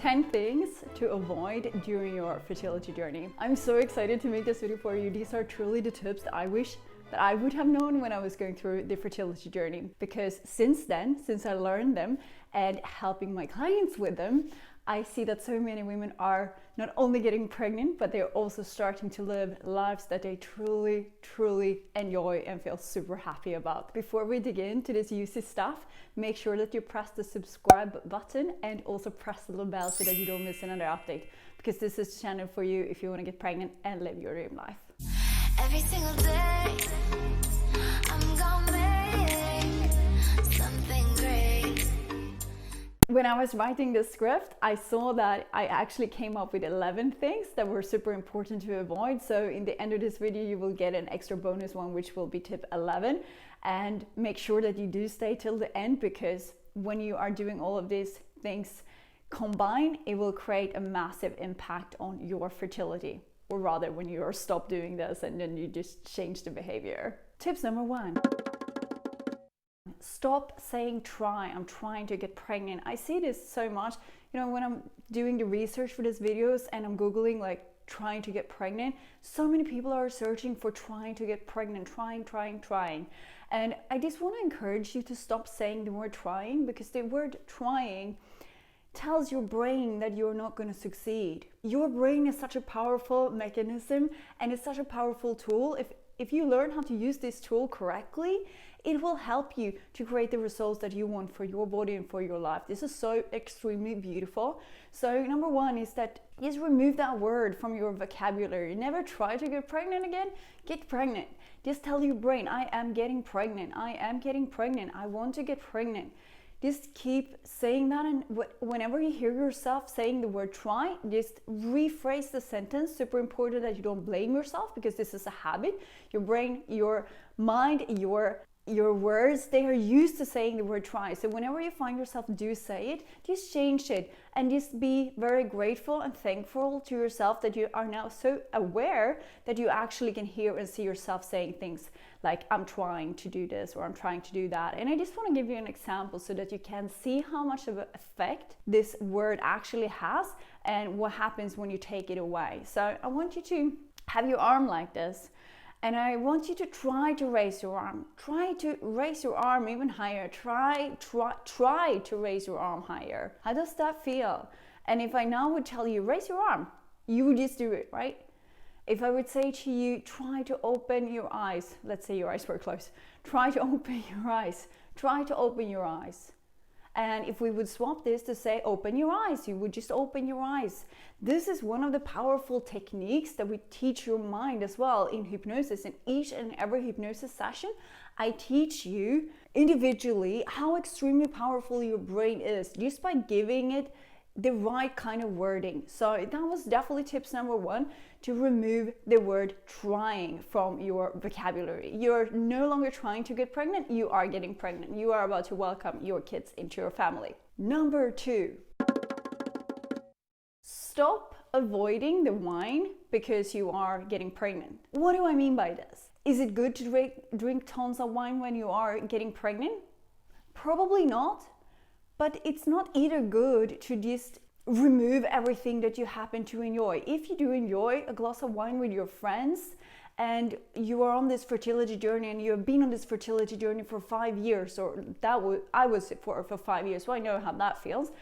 10 things to avoid during your fertility journey. I'm so excited to make this video for you. These are truly the tips that I wish that I would have known when I was going through the fertility journey, because since I learned them and helping my clients with them, I see that so many women are not only getting pregnant, but they're also starting to live lives that they truly, truly enjoy and feel super happy about. Before we dig into this juicy stuff, make sure that you press the subscribe button and also press the little bell so that you don't miss another update, because this is the channel for you if you want to get pregnant and live your dream life. Every single day, I'm gonna make something great. When I was writing this script, I saw that I actually came up with 11 things that were super important to avoid. So in the end of this video, you will get an extra bonus one, which will be tip 11. And make sure that you do stay till the end, because when you are doing all of these things combined, it will create a massive impact on your fertility. Or rather, when you are stopped doing this and then you just change the behavior. Tips number 1. Stop saying try. I'm trying to get pregnant. I see this so much, when I'm doing the research for these videos and I'm Googling like trying to get pregnant, so many people are searching for trying to get pregnant, trying. And I just want to encourage you to stop saying the word trying, because the word trying tells your brain that you're not going to succeed. Your brain is such a powerful mechanism and it's such a powerful tool. If you learn how to use this tool correctly, it will help you to create the results that you want for your body and for your life. This is so extremely beautiful. So number 1 is that just remove that word from your vocabulary. Never try to get pregnant again. Get pregnant. Just tell your brain, I am getting pregnant. I am getting pregnant. I want to get pregnant. Just keep saying that, and whenever you hear yourself saying the word try, just rephrase the sentence. Super important that you don't blame yourself, because this is a habit. Your brain, your mind, your words, they are used to saying the word try. So whenever you find yourself do say it, just change it and just be very grateful and thankful to yourself that you are now so aware that you actually can hear and see yourself saying things like, I'm trying to do this or I'm trying to do that. And I just want to give you an example so that you can see how much of an effect this word actually has and what happens when you take it away. So I want you to have your arm like this. And I want you to try to raise your arm. Try to raise your arm even higher. Try to raise your arm higher. How does that feel? And if I now would tell you, raise your arm, you would just do it, right? If I would say to you, try to open your eyes. Let's say your eyes were closed. Try to open your eyes. Try to open your eyes. And if we would swap this to say, open your eyes, you would just open your eyes. This is one of the powerful techniques that we teach your mind as well in hypnosis. In each and every hypnosis session, I teach you individually how extremely powerful your brain is just by giving it the right kind of wording. So that was definitely tips number 1, to remove the word trying from your vocabulary. You're no longer trying to get pregnant, you are getting pregnant. You are about to welcome your kids into your family. Number 2, stop avoiding the wine because you are getting pregnant. What do I mean by this? Is it good to drink tons of wine when you are getting pregnant? Probably not. But it's not either good to just remove everything that you happen to enjoy. If you do enjoy a glass of wine with your friends and you are on this fertility journey and you have been on this fertility journey for 5 years, or I was for 5 years, so I know how that feels.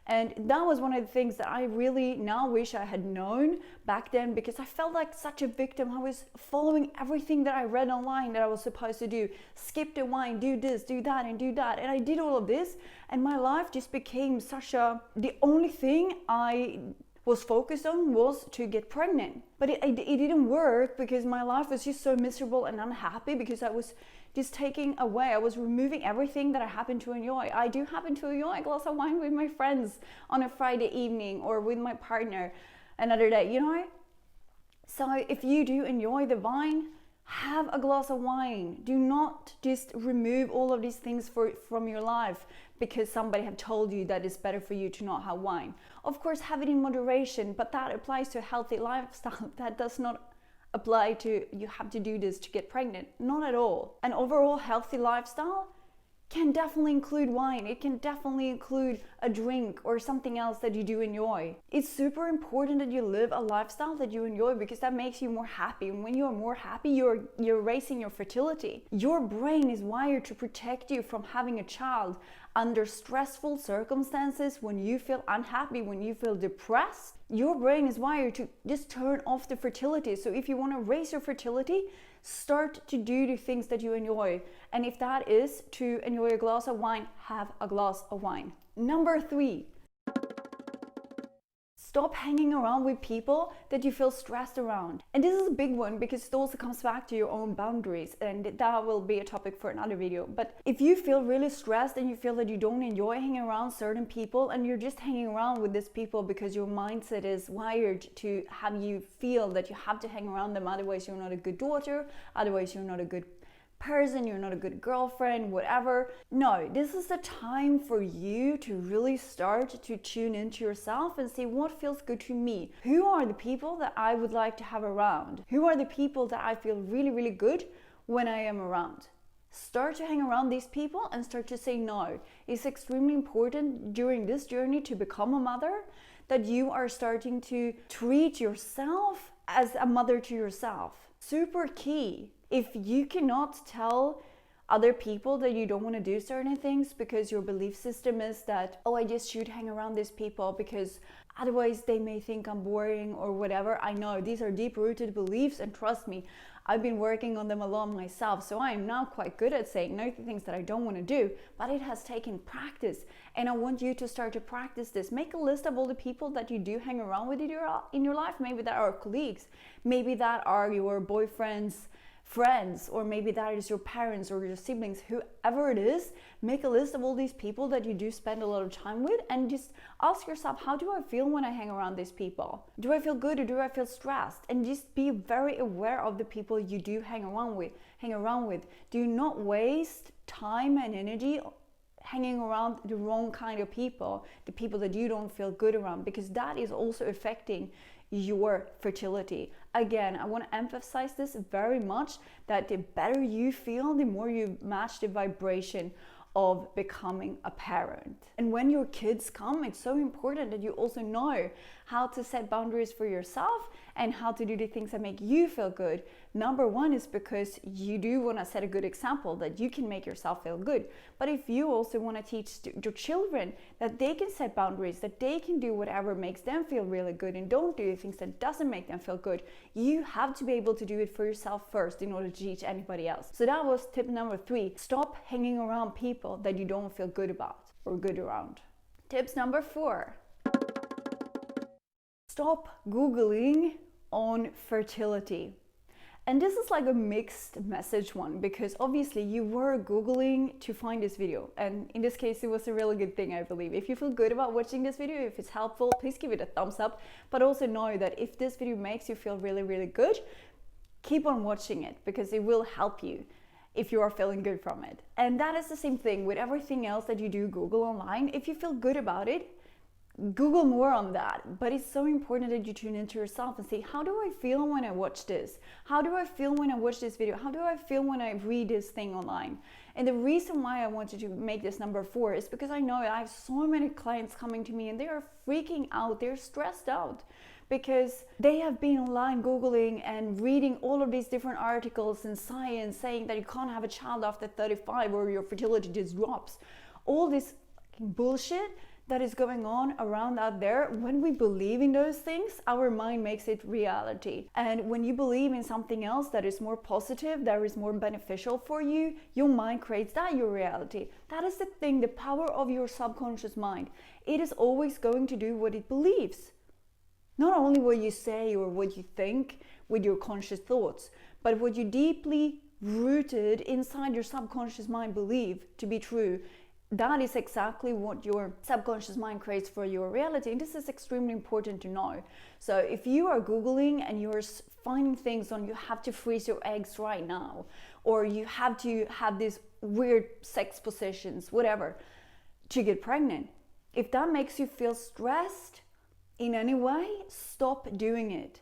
And that was one of the things that I really now wish I had known back then, because I felt like such a victim. I was following everything that I read online that I was supposed to do. Skip the wine, do this, do that, and do that. And I did all of this, and my life just became the only thing I was focused on was to get pregnant. But it didn't work, because my life was just so miserable and unhappy, because I was just taking away, I was removing everything that I happen to enjoy. I do happen to enjoy a glass of wine with my friends on a Friday evening, or with my partner another day, So if you do enjoy the wine, have a glass of wine. Do not just remove all of these things from your life because somebody have told you that it's better for you to not have wine. Of course, have it in moderation, but that applies to a healthy lifestyle. That does not apply to you have to do this to get pregnant. Not at all. An overall healthy lifestyle can definitely include wine. It can definitely include a drink or something else that you do enjoy. It's super important that you live a lifestyle that you enjoy, because that makes you more happy. And when you're more happy, you're raising your fertility. Your brain is wired to protect you from having a child under stressful circumstances. When you feel unhappy, when you feel depressed, your brain is wired to just turn off the fertility. So if you want to raise your fertility, start to do the things that you enjoy. And if that is to enjoy a glass of wine, have a glass of wine. Number 3, stop hanging around with people that you feel stressed around. And this is a big one, because it also comes back to your own boundaries, and that will be a topic for another video. But if you feel really stressed and you feel that you don't enjoy hanging around certain people, and you're just hanging around with these people because your mindset is wired to have you feel that you have to hang around them, otherwise you're not a good daughter, otherwise you're not a good person, you're not a good girlfriend, whatever. No, this is the time for you to really start to tune into yourself and see what feels good to me. Who are the people that I would like to have around? Who are the people that I feel really, really good when I am around? Start to hang around these people and start to say no. It's extremely important during this journey to become a mother that you are starting to treat yourself as a mother to yourself. Super key. If you cannot tell other people that you don't want to do certain things because your belief system is that, oh, I just should hang around these people because otherwise they may think I'm boring or whatever. I know these are deep-rooted beliefs, and trust me, I've been working on them a lot myself, so I am now quite good at saying no to things that I don't want to do, but it has taken practice, and I want you to start to practice this. Make a list of all the people that you do hang around with in your life. Maybe that are colleagues, maybe that are your boyfriend's friends, or maybe that is your parents or your siblings, whoever it is. Make a list of all these people that you do spend a lot of time with, and just ask yourself, how do I feel when I hang around these people? Do I feel good or do I feel stressed? And just be very aware of the people you do hang around with. Do not waste time and energy hanging around the wrong kind of people, the people that you don't feel good around, because that is also affecting your fertility. Again, I want to emphasize this very much, that the better you feel, the more you match the vibration of becoming a parent. And when your kids come, it's so important that you also know how to set boundaries for yourself and how to do the things that make you feel good. Number one is because you do want to set a good example that you can make yourself feel good. But if you also want to teach your children that they can set boundaries, that they can do whatever makes them feel really good and don't do things that doesn't make them feel good, you have to be able to do it for yourself first in order to teach anybody else. So that was tip number 3. Stop hanging around people that you don't feel good about or good around. Tips number 4. Stop Googling on fertility. And this is like a mixed message one, because obviously you were Googling to find this video. And in this case, it was a really good thing, I believe. If you feel good about watching this video, if it's helpful, please give it a thumbs up. But also know that if this video makes you feel really, really good, keep on watching it, because it will help you if you are feeling good from it. And that is the same thing with everything else that you do Google online. If you feel good about it, Google more on that. But it's so important that you tune into yourself and say, how do I feel when I watch this? How do I feel when I watch this video? How do I feel when I read this thing online? And the reason why I wanted to make this number 4 is because I know I have so many clients coming to me and they are freaking out, they're stressed out, because they have been online Googling and reading all of these different articles in science saying that you can't have a child after 35 or your fertility just drops. All this bullshit that is going on around out there. When we believe in those things, our mind makes it reality. And when you believe in something else that is more positive, that is more beneficial for you, your mind creates that your reality. That is the thing, the power of your subconscious mind. It is always going to do what it believes. Not only what you say or what you think with your conscious thoughts, but what you deeply rooted inside your subconscious mind believe to be true. That is exactly what your subconscious mind creates for your reality. And this is extremely important to know. So if you are Googling and you're finding things on you have to freeze your eggs right now, or you have to have these weird sex positions, whatever, to get pregnant, if that makes you feel stressed in any way, stop doing it.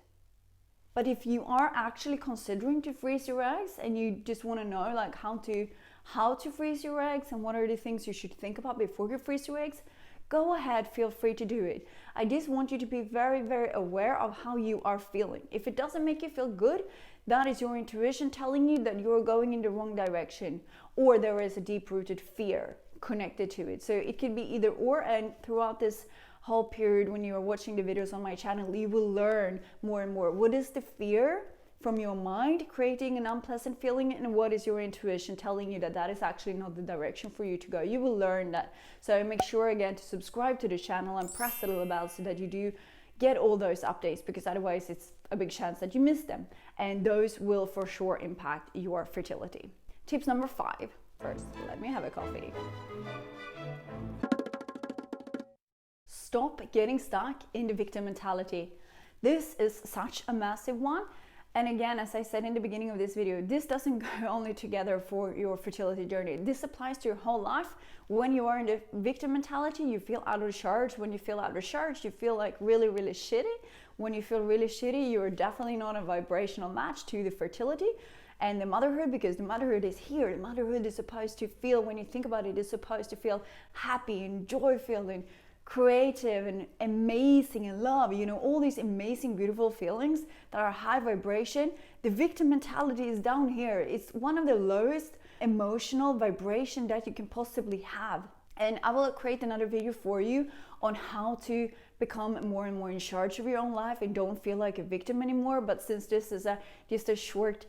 But if you are actually considering to freeze your eggs and you just want to know like how how to freeze your eggs and what are the things you should think about before you freeze your eggs, go ahead, feel free to do it. I just want you to be very, very aware of how you are feeling. If it doesn't make you feel good, that is your intuition telling you that you're going in the wrong direction, or there is a deep-rooted fear connected to it. So it can be either or, and throughout this whole period when you are watching the videos on my channel, you will learn more and more. What is the fear from your mind creating an unpleasant feeling, and what is your intuition telling you that that is actually not the direction for you to go? You will learn that. So make sure again to subscribe to the channel and press the little bell so that you do get all those updates, because otherwise it's a big chance that you miss them, and those will for sure impact your fertility. Tips number 5. First, let me have a coffee. Stop getting stuck in the victim mentality. This is such a massive one. And again, as I said in the beginning of this video, this doesn't go only together for your fertility journey. This applies to your whole life. When you are in the victim mentality, you feel out of charge. When you feel out of charge, you feel like really, really shitty. When you feel really shitty, you're definitely not a vibrational match to the fertility and the motherhood, because the motherhood is here. The motherhood is supposed to feel, when you think about it, is supposed to feel happy and joyful and creative and amazing and love, you know, all these amazing, beautiful feelings that are high vibration. The victim mentality is down here. It's one of the lowest emotional vibration that you can possibly have. And I will create another video for you on how to become more and more in charge of your own life and don't feel like a victim anymore. But since this is just a short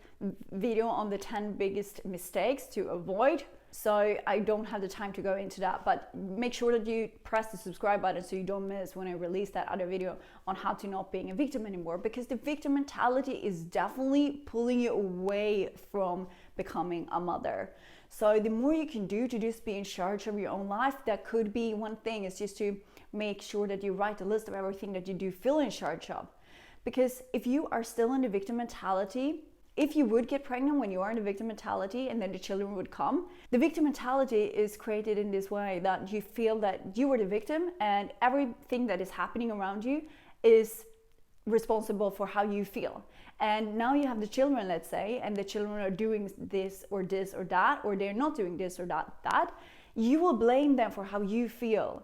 video on the 10 biggest mistakes to avoid, so I don't have the time to go into that, but make sure that you press the subscribe button so you don't miss when I release that other video on how to not being a victim anymore, because the victim mentality is definitely pulling you away from becoming a mother. So the more you can do to just be in charge of your own life, that could be one thing, is just to make sure that you write a list of everything that you do feel in charge of. Because if you are still in the victim mentality, if you would get pregnant when you are in the victim mentality and then the children would come, the victim mentality is created in this way that you feel that you are the victim and everything that is happening around you is responsible for how you feel. And now you have the children, let's say, and the children are doing this or that, or they're not doing this or that, you will blame them for how you feel.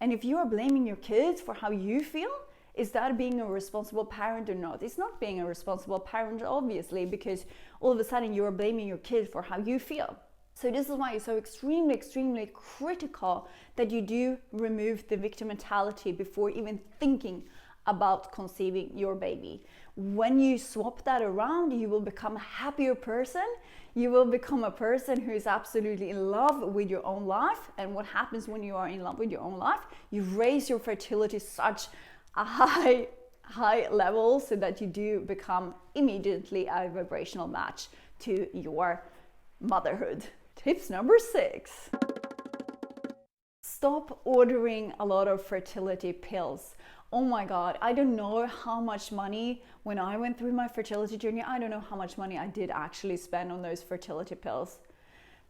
And if you are blaming your kids for how you feel, is that being a responsible parent or not? It's not being a responsible parent, obviously, because all of a sudden you are blaming your kid for how you feel. So this is why it's so extremely, extremely critical that you do remove the victim mentality before even thinking about conceiving your baby. When you swap that around, you will become a happier person. You will become a person who is absolutely in love with your own life. And what happens when you are in love with your own life? You raise your fertility such a high level so that you do become immediately a vibrational match to your motherhood. Tips number 6. Stop ordering a lot of fertility pills. Oh my God, I don't know how much money, when I went through my fertility journey, I don't know how much money I did actually spend on those fertility pills.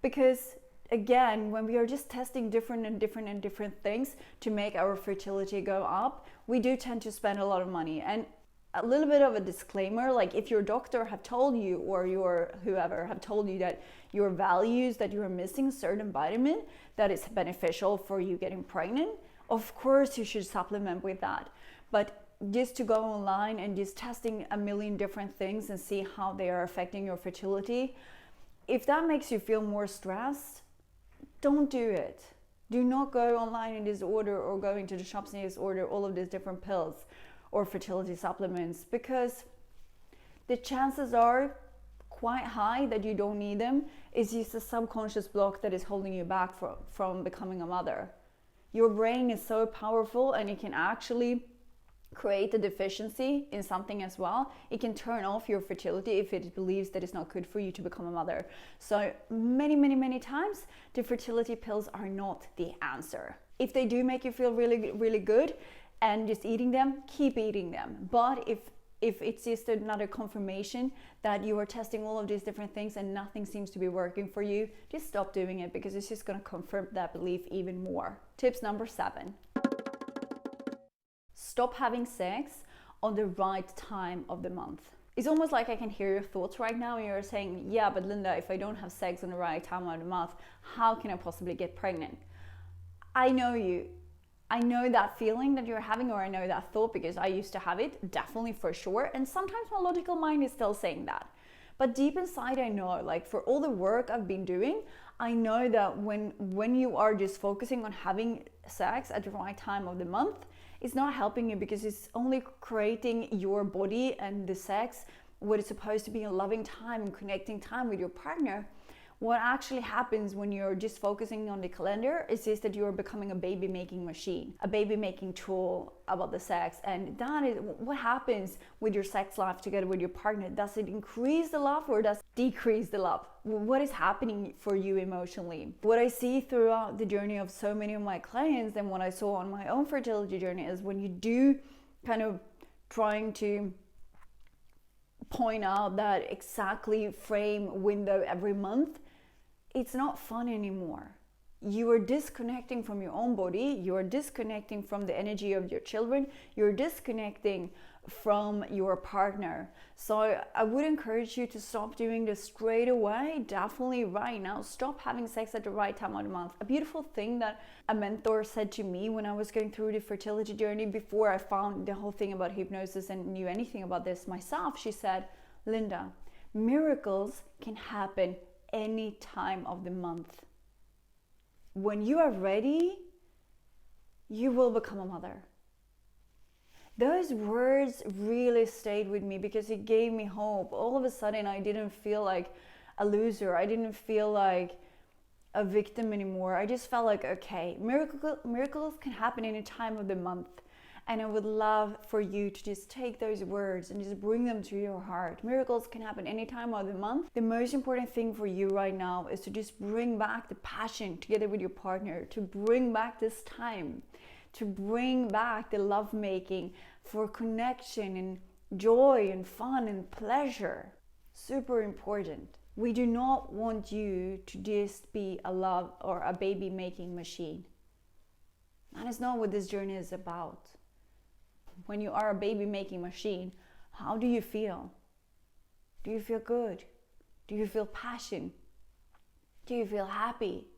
Because again, when we are just testing different things to make our fertility go up, we do tend to spend a lot of money. And a little bit of a disclaimer, like if your doctor have told you or your whoever have told you that your values, that you are missing certain vitamin that is beneficial for you getting pregnant, of course you should supplement with that. But just to go online and just testing a million different things and see how they are affecting your fertility, if that makes you feel more stressed, don't do it. Do not go online and just order, or go into the shops and just order all of these different pills or fertility supplements, because the chances are quite high that you don't need them. It's just a subconscious block that is holding you back from becoming a mother. Your brain is so powerful, and it can actually create a deficiency in something as well. It can turn off your fertility if it believes that it's not good for you to become a mother. So many times the fertility pills are not the answer. If they do make you feel really good and just eating them, keep eating them. But if it's just another confirmation that you are testing all of these different things and nothing seems to be working for you, just stop doing it, because it's just going to confirm that belief even more. Tips number 7. Stop having sex on the right time of the month. It's almost like I can hear your thoughts right now, and you're saying, yeah, but Linda, if I don't have sex on the right time of the month, how can I possibly get pregnant? I know you. I know that feeling that you're having, or I know that thought, because I used to have it, definitely, for sure. And sometimes my logical mind is still saying that. But deep inside, I know, like, for all the work I've been doing, I know that when you are just focusing on having sex at the right time of the month, it's not helping you, because it's only creating your body and the sex what is supposed to be a loving time and connecting time with your partner. What actually happens when you're just focusing on the calendar is just that you're becoming a baby making machine, a baby making tool about the sex. And that is what happens with your sex life together with your partner. Does it increase the love or does it decrease the love? What is happening for you emotionally? What I see throughout the journey of so many of my clients, and what I saw on my own fertility journey, is when you do kind of trying to point out that exactly frame window every month, it's not fun anymore. You are disconnecting from your own body, you are disconnecting from the energy of your children, you're disconnecting from your partner. So I would encourage you to stop doing this straight away, definitely right now. Stop having sex at the right time of the month. A beautiful thing that a mentor said to me when I was going through the fertility journey, before I found the whole thing about hypnosis and knew anything about this myself, she said, Linda, miracles can happen any time of the month. When you are ready, you will become a mother. Those words really stayed with me because it gave me hope. All of a sudden, I didn't feel like a loser. I didn't feel like a victim anymore. I just felt like, okay, miracles can happen any time of the month. And I would love for you to just take those words and just bring them to your heart. Miracles can happen any time of the month. The most important thing for you right now is to just bring back the passion together with your partner, to bring back this time, to bring back the lovemaking for connection and joy and fun and pleasure. Super important. We do not want you to just be a love or a baby making machine. That is not what this journey is about. When you are a baby making machine, how do you feel? Do you feel good? Do you feel passion? Do you feel happy?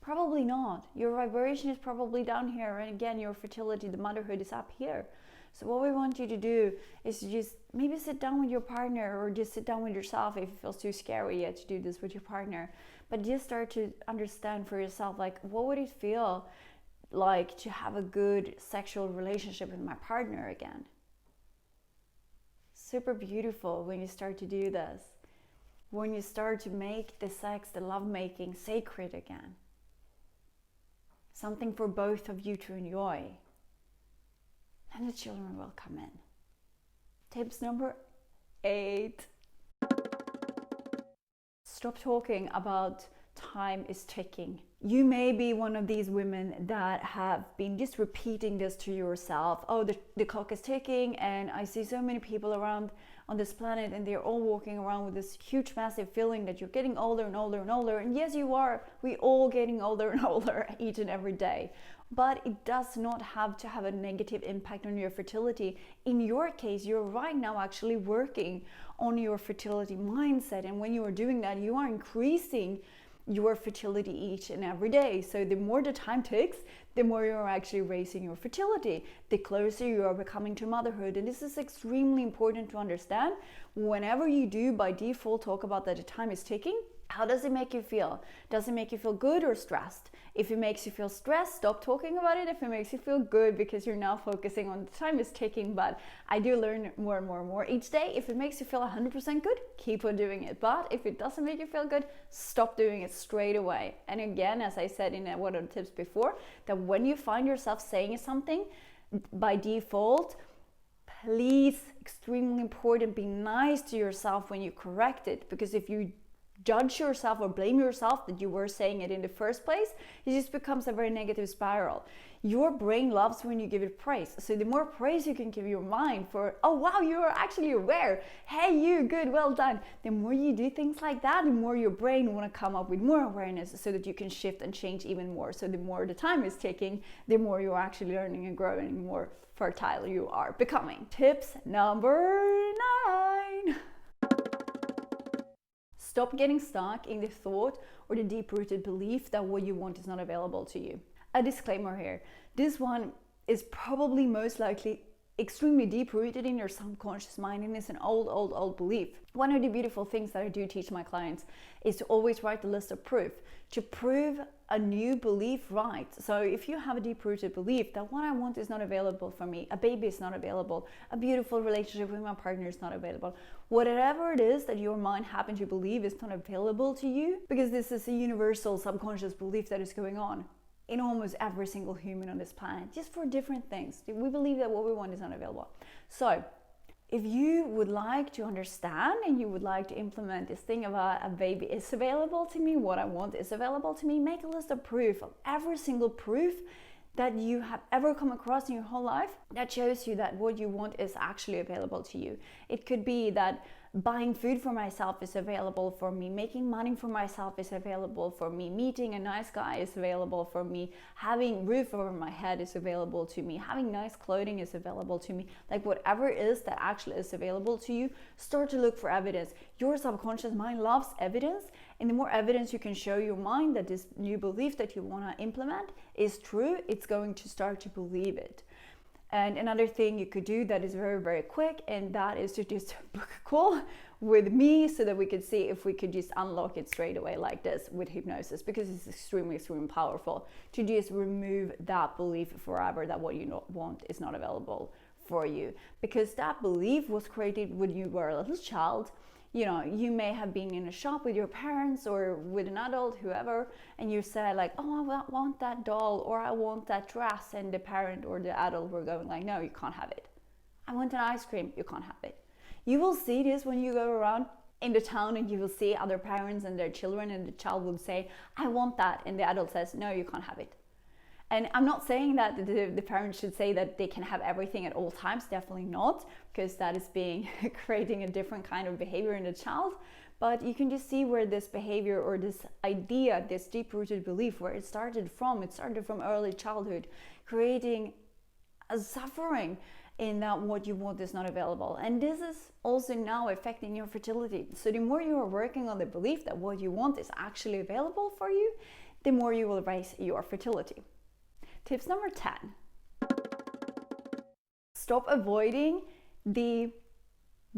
Probably not. Your vibration is probably down here, and again, your fertility, the motherhood, is up here. So what we want you to do is to just maybe sit down with your partner, or just sit down with yourself if it feels too scary yet to do this with your partner. But just start to understand for yourself, like, what would it feel like to have a good sexual relationship with my partner again? Super beautiful when you start to do this. When you start to make the sex, the lovemaking, sacred again. Something for both of you to enjoy. And the children will come in. Tips number 8. Stop talking about time is ticking. You may be one of these women that have been just repeating this to yourself. Oh, the clock is ticking, and I see so many people around on this planet, and they're all walking around with this huge, massive feeling that you're getting older and older and older. And yes, you are. We all getting older and older each and every day. But it does not have to have a negative impact on your fertility. In your case, you're right now actually working on your fertility mindset. And when you are doing that, you are increasing your fertility each and every day. So the more the time ticks, the more you're actually raising your fertility, the closer you are becoming to motherhood. And this is extremely important to understand. Whenever you do by default talk about that the time is ticking, how does it make you feel? Does it make you feel good or stressed? If it makes you feel stressed, stop talking about it. If it makes you feel good, because you're now focusing on the time is ticking. But I do learn more and more and more each day. If it makes you feel 100% good, keep on doing it. But if it doesn't make you feel good, stop doing it straight away. And again, as I said in one of the tips before, that when you find yourself saying something by default, please, extremely important, be nice to yourself when you correct it. Because if you judge yourself or blame yourself that you were saying it in the first place, it just becomes a very negative spiral. Your brain loves when you give it praise. So the more praise you can give your mind for, oh wow, you are actually aware, hey you, good, well done. The more you do things like that, the more your brain want to come up with more awareness so that you can shift and change even more. So the more the time is taking, the more you're actually learning and growing, the more fertile you are becoming. Tips number 9. Stop getting stuck in the thought or the deep-rooted belief that what you want is not available to you. A disclaimer here. This one is probably most likely extremely deep-rooted in your subconscious mind, and it's an old belief. One of the beautiful things that I do teach my clients is to always write the list of proof, to prove a new belief right. So if you have a deep-rooted belief that what I want is not available for me, a baby is not available, a beautiful relationship with my partner is not available, whatever it is that your mind happens to believe is not available to you, because this is a universal subconscious belief that is going on in almost every single human on this planet, just for different things. We believe that what we want is not available. So if you would like to understand and you would like to implement this thing of a baby is available to me, what I want is available to me, make a list of proof of every single proof that you have ever come across in your whole life that shows you that what you want is actually available to you. It could be that buying food for myself is available for me, making money for myself is available for me, meeting a nice guy is available for me, having roof over my head is available to me, having nice clothing is available to me. Like whatever it is that actually is available to you, start to look for evidence. Your subconscious mind loves evidence, and the more evidence you can show your mind that this new belief that you want to implement is true, it's going to start to believe it. And another thing you could do that is very, very quick, and that is to just book a call with me so that we could see if we could just unlock it straight away like this with hypnosis, because it's extremely powerful to just remove that belief forever that what you want is not available for you. Because that belief was created when you were a little child. You know, you may have been in a shop with your parents or with an adult, whoever, and you said like, oh, I want that doll, or I want that dress, and the parent or the adult were going like, no, you can't have it. I want an ice cream, you can't have it. You will see this when you go around in the town and you will see other parents and their children, and the child will say, I want that, and the adult says, no, you can't have it. And I'm not saying that the parents should say that they can have everything at all times, definitely not, because that is creating a different kind of behavior in the child. But you can just see where this behavior or this idea, this deep-rooted belief, where it started from early childhood, creating a suffering in that what you want is not available. And this is also now affecting your fertility. So the more you are working on the belief that what you want is actually available for you, the more you will raise your fertility. Tips number 10. Stop avoiding the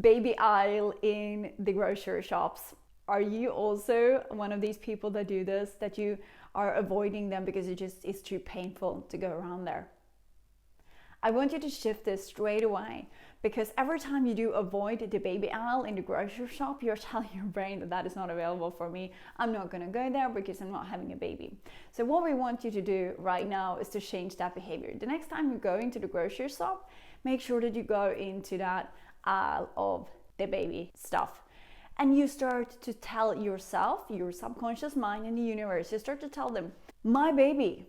baby aisle in the grocery shops. Are you also one of these people that do this, that you are avoiding them because it's too painful to go around there? I want you to shift this straight away, because every time you do avoid the baby aisle in the grocery shop, you're telling your brain that that is not available for me. I'm not going to go there because I'm not having a baby. So what we want you to do right now is to change that behavior. The next time you go into the grocery shop, make sure that you go into that aisle of the baby stuff. And you start to tell yourself, your subconscious mind and the universe, you start to tell them, my baby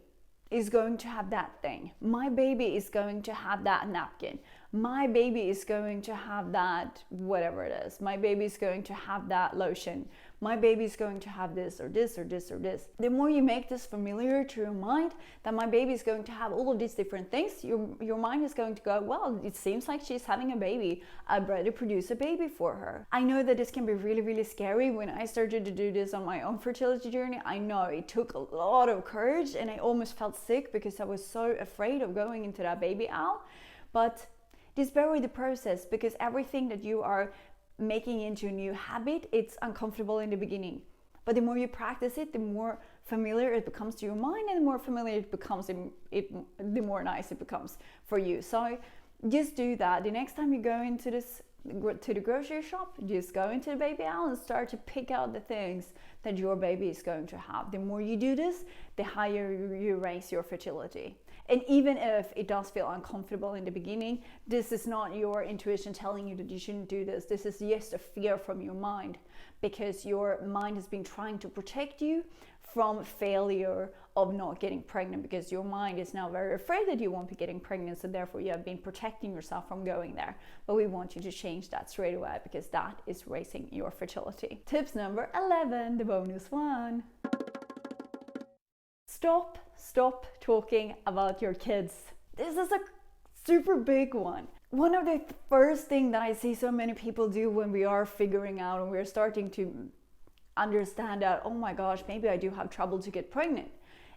is going to have that thing. My baby is going to have that napkin. My baby is going to have that whatever it is. My baby is going to have that lotion. My baby is going to have this or this or this or this. The more you make this familiar to your mind, that my baby is going to have all of these different things, your mind is going to go, well, it seems like she's having a baby. I'd rather produce a baby for her. I know that this can be really, really scary. When I started to do this on my own fertility journey, I know it took a lot of courage, and I almost felt sick because I was so afraid of going into that baby aisle. But just bear with the process, because everything that you are making into a new habit, it's uncomfortable in the beginning. But the more you practice it, the more familiar it becomes to your mind, and the more familiar it becomes, the more nice it becomes for you. So just do that. The next time you go into to the grocery shop, just go into the baby aisle and start to pick out the things that your baby is going to have. The more you do this, the higher you raise your fertility. And even if it does feel uncomfortable in the beginning, this is not your intuition telling you that you shouldn't do this. This is just a fear from your mind, because your mind has been trying to protect you from failure of not getting pregnant, because your mind is now very afraid that you won't be getting pregnant, so therefore you have been protecting yourself from going there. But we want you to change that straight away, because that is raising your fertility. Tips number 11, the bonus one. Stop talking about your kids. This is a super big one. One of the first things that I see so many people do when we are figuring out and we're starting to understand that, oh my gosh, maybe I do have trouble to get pregnant.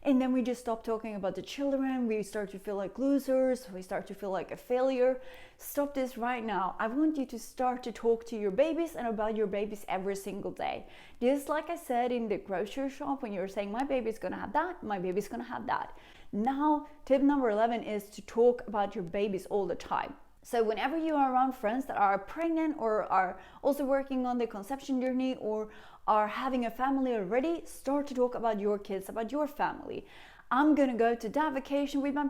And then we just stop talking about the children. We start to feel like losers. We start to feel like a failure. Stop this right now. I want you to start to talk to your babies and about your babies every single day. Just like I said in the grocery shop, when you were saying, my baby's gonna have that, my baby's gonna have that. Now, tip number 11 is to talk about your babies all the time. So whenever you are around friends that are pregnant or are also working on the conception journey or are having a family already, start to talk about your kids, about your family. I'm gonna go to that vacation with my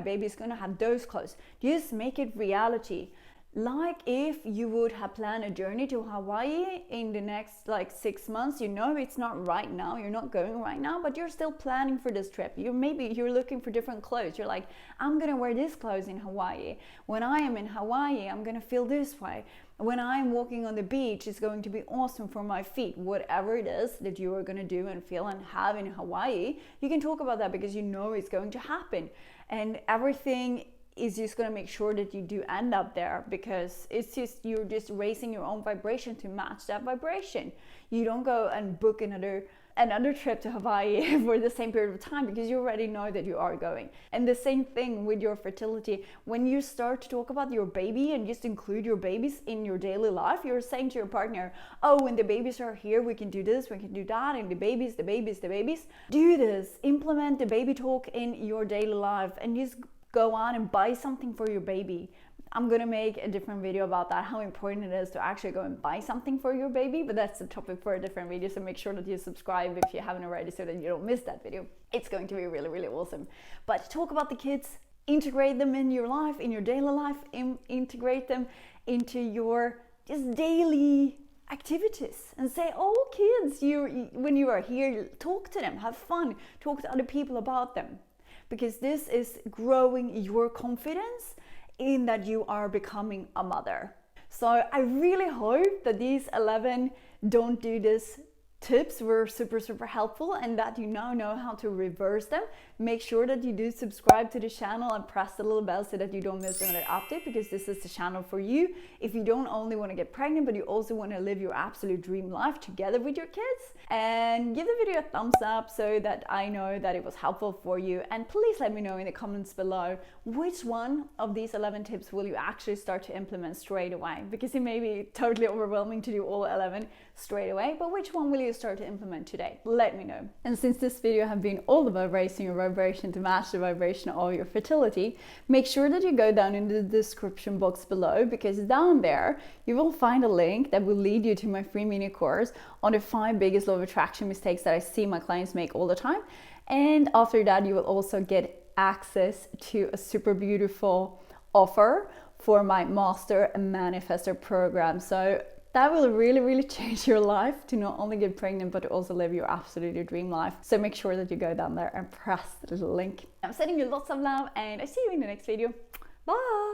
baby's gonna have those clothes. Just make it reality. Like if you would have planned a journey to Hawaii in the next 6 months, you know it's not right now, you're not going right now, but you're still planning for this trip. You're looking for different clothes. You're like, I'm gonna wear this clothes in Hawaii. When I am in Hawaii, I'm gonna feel this way. When I'm walking on the beach, it's going to be awesome for my feet. Whatever it is that you are gonna do and feel and have in Hawaii, you can talk about that because you know it's going to happen. And everything is just going to make sure that you do end up there, because you're just raising your own vibration to match that vibration. You don't go and book another trip to Hawaii for the same period of time, because you already know that you are going. And the same thing with your fertility. When you start to talk about your baby and just include your babies in your daily life, you're saying to your partner, oh, when the babies are here, we can do this, we can do that, and the babies. Do this. Implement the baby talk in your daily life and just go on and buy something for your baby. I'm gonna make a different video about that, how important it is to actually go and buy something for your baby, but that's a topic for a different video, so make sure that you subscribe if you haven't already so that you don't miss that video. It's going to be really, really awesome. But talk about the kids, integrate them in your life, in your daily life, integrate them into your just daily activities, and say, oh kids, when you are here, talk to them, have fun, talk to other people about them. Because this is growing your confidence in that you are becoming a mother. So I really hope that these 11 don't do this tips were super, super helpful, and that you now know how to reverse them. Make sure that you do subscribe to the channel and press the little bell so that you don't miss another update, because this is the channel for you if you don't only want to get pregnant, but you also want to live your absolute dream life together with your kids. And give the video a thumbs up so that I know that it was helpful for you. And please let me know in the comments below which one of these 11 tips will you actually start to implement straight away, because it may be totally overwhelming to do all 11 straight away, but which one will you start to implement today? Let me know. And since this video have been all about raising your vibration to match the vibration of your fertility, make sure that you go down in the description box below, because down there you will find a link that will lead you to my free mini course on the 5 biggest law of attraction mistakes that I see my clients make all the time. And after that, you will also get access to a super beautiful offer for my Master Manifestor program. So that will really, really change your life to not only get pregnant, but to also live your absolute dream life. So make sure that you go down there and press the little link. I'm sending you lots of love, and I see you in the next video. Bye!